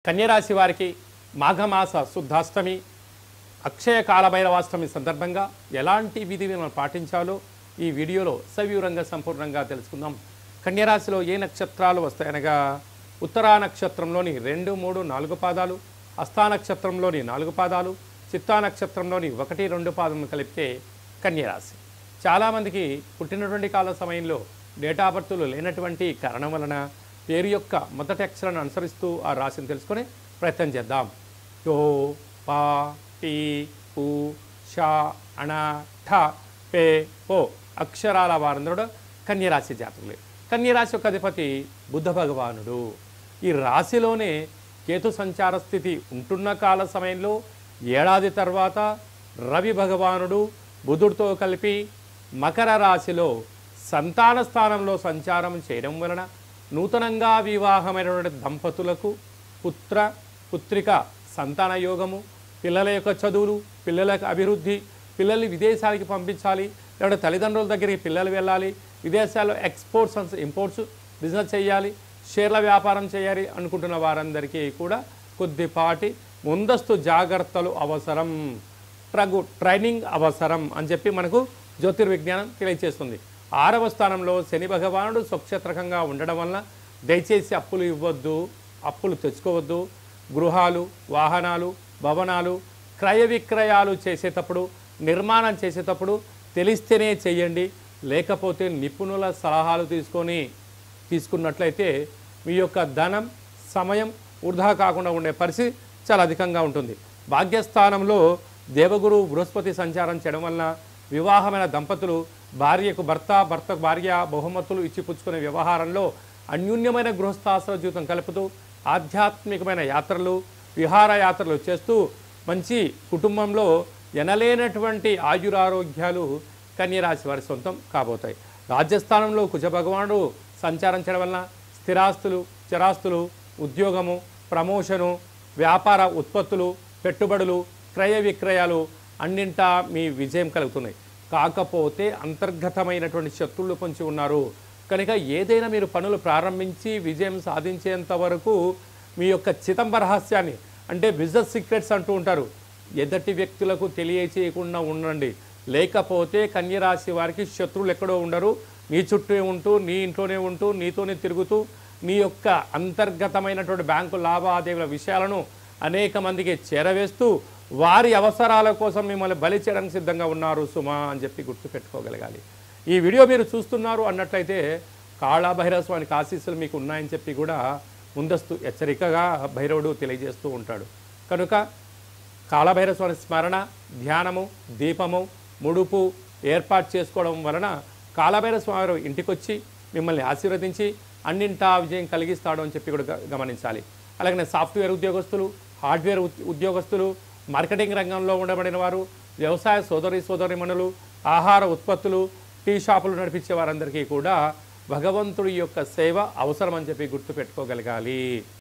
కన్యరాశి వారికి మాఘమాస శుద్ధాష్టమి అక్షయ కాలభైరవాష్టమి సందర్భంగా ఎలాంటి విధిని పాటించాలో ఈ వీడియోలో సవివరంగా సంపూర్ణంగా తెలుసుకుందాం. కన్యరాశిలో ఏ నక్షత్రాలు వస్తాయనగా ఉత్తరా నక్షత్రంలోని 2, 3, 4 పాదాలు, హస్తా నక్షత్రంలోని 4 పాదాలు, చిత్తా నక్షత్రంలోని 1, 2 పాదములు కలిపితే కన్యరాశి. చాలామందికి పుట్టినటువంటి కాల సమయంలో డేటా బర్తులు లేనటువంటి కారణం వలన పేరు యొక్క మొదటి అక్షరాన్ని అనుసరిస్తూ ఆ రాశిని తెలుసుకొని ప్రయత్నం చేద్దాం. యో పా టీ పు షా అణ ఠ పే పో అక్షరాల వారందరూ కన్యరాశి జాతకులే. కన్యరాశి యొక్క అధిపతి బుద్ధ భగవానుడు. ఈ రాశిలోనే కేతు సంచార స్థితి ఉంటున్న కాల సమయంలో ఏడాది తర్వాత రవి భగవానుడు బుధుడితో కలిపి మకర రాశిలో సంతాన స్థానంలో సంచారం చేయడం వలన నూతనంగా వివాహమైనటువంటి దంపతులకు పుత్ర పుత్రిక సంతాన యోగము, పిల్లల యొక్క చదువులు, పిల్లలకు అభివృద్ధి, పిల్లల్ని విదేశాలకి పంపించాలి, లేదంటే తల్లిదండ్రుల దగ్గరికి పిల్లలు వెళ్ళాలి, విదేశాల్లో ఎక్స్పోర్ట్స్ అండ్ ఇంపోర్ట్స్ బిజినెస్ చేయాలి, షేర్ల వ్యాపారం చేయాలి అనుకుంటున్న వారందరికీ కూడా కొద్దిపాటి ముందస్తు జాగ్రత్తలు అవసరం, ట్రైనింగ్ అవసరం అని చెప్పి మనకు జ్యోతిర్విజ్ఞానం తెలియజేస్తుంది. 6వ స్థానంలో శని భగవానుడు స్వక్షేత్రకంగా ఉండడం వలన దయచేసి అప్పులు ఇవ్వద్దు, అప్పులు తెచ్చుకోవద్దు. గృహాలు, వాహనాలు, భవనాలు క్రయ విక్రయాలు చేసేటప్పుడు, నిర్మాణం చేసేటప్పుడు తెలిస్తేనే చేయండి, లేకపోతే నిపుణుల సలహాలు తీసుకున్నట్లయితే మీ యొక్క ధనం, సమయం వృధా కాకుండా ఉండే పరిస్థితి చాలా అధికంగా ఉంటుంది. భాగ్యస్థానంలో దేవగురు బృహస్పతి సంచారం చేయడం వలన వివాహమైన దంపతులు భార్యకు భర్త, భర్తకు భార్య బహుమతులు ఇచ్చి పుచ్చుకునే వ్యవహారంలో అన్యూన్యమైన గృహస్థాశ్ర జీవితం కలుపుతూ ఆధ్యాత్మికమైన యాత్రలు, విహారయాత్రలు చేస్తూ మంచి కుటుంబంలో ఎనలేనటువంటి ఆయురారోగ్యాలు కన్యరాశి వారి సొంతం కాబోతాయి. రాజ్యస్థానంలో కుజ భగవానుడు సంచారం చేయడం వలన స్థిరాస్తులు, చరాస్తులు, ఉద్యోగము, ప్రమోషను, వ్యాపార ఉత్పత్తులు, పెట్టుబడులు, క్రయ విక్రయాలు అన్నింటా మీ విజయం కలుగుతున్నాయి. కాకపోతే అంతర్గతమైనటువంటి శత్రువులు పొంచి ఉన్నారు కనుక ఏదైనా మీరు పనులు ప్రారంభించి విజయం సాధించేంత వరకు మీ యొక్క చిదంబ రహస్యాన్ని, అంటే బిజినెస్ సీక్రెట్స్ అంటూ ఉంటారు, ఎదటి వ్యక్తులకు తెలియచేయకుండా ఉండండి. లేకపోతే కన్యరాశి వారికి శత్రువులు ఎక్కడో ఉండరు, నీ చుట్టూ ఉంటూ, నీ ఇంట్లోనే ఉంటూ, నీతోనే తిరుగుతూ, నీ యొక్క అంతర్గతమైనటువంటి బ్యాంకు లావాదేవీల విషయాలను అనేక మందికి చేరవేస్తూ వారి అవసరాల కోసం మిమ్మల్ని బలి చేయడానికి సిద్ధంగా ఉన్నారు సుమా అని చెప్పి గుర్తుపెట్టుకోగలగాలి. ఈ వీడియో మీరు చూస్తున్నారు అన్నట్లయితే కాళభైరవ స్వామికి ఆశీస్సులు మీకు ఉన్నాయని చెప్పి కూడా ముందస్తు హెచ్చరికగా భైరవుడు తెలియజేస్తూ ఉంటాడు. కనుక కాళభైరవ స్వామి స్మరణ, ధ్యానము, దీపము, ముడుపు ఏర్పాటు చేసుకోవడం వలన కాళభైరవ స్వామి ఇంటికొచ్చి మిమ్మల్ని ఆశీర్వదించి అన్నింటా విజయం కలిగిస్తాడు అని చెప్పి కూడా గమనించాలి. అలాగే సాఫ్ట్వేర్ ఉద్యోగస్తులు, హార్డ్వేర్ ఉద్యోగస్తులు, మార్కెటింగ్ రంగంలో ఉండబడిన వారు, వ్యవసాయ సోదరీమణులు, ఆహార ఉత్పత్తులు, టీ షాపులు నడిపించే వారందరికీ కూడా భగవంతుడి యొక్క సేవ అవసరం అని చెప్పి గుర్తుపెట్టుకోగలగాలి.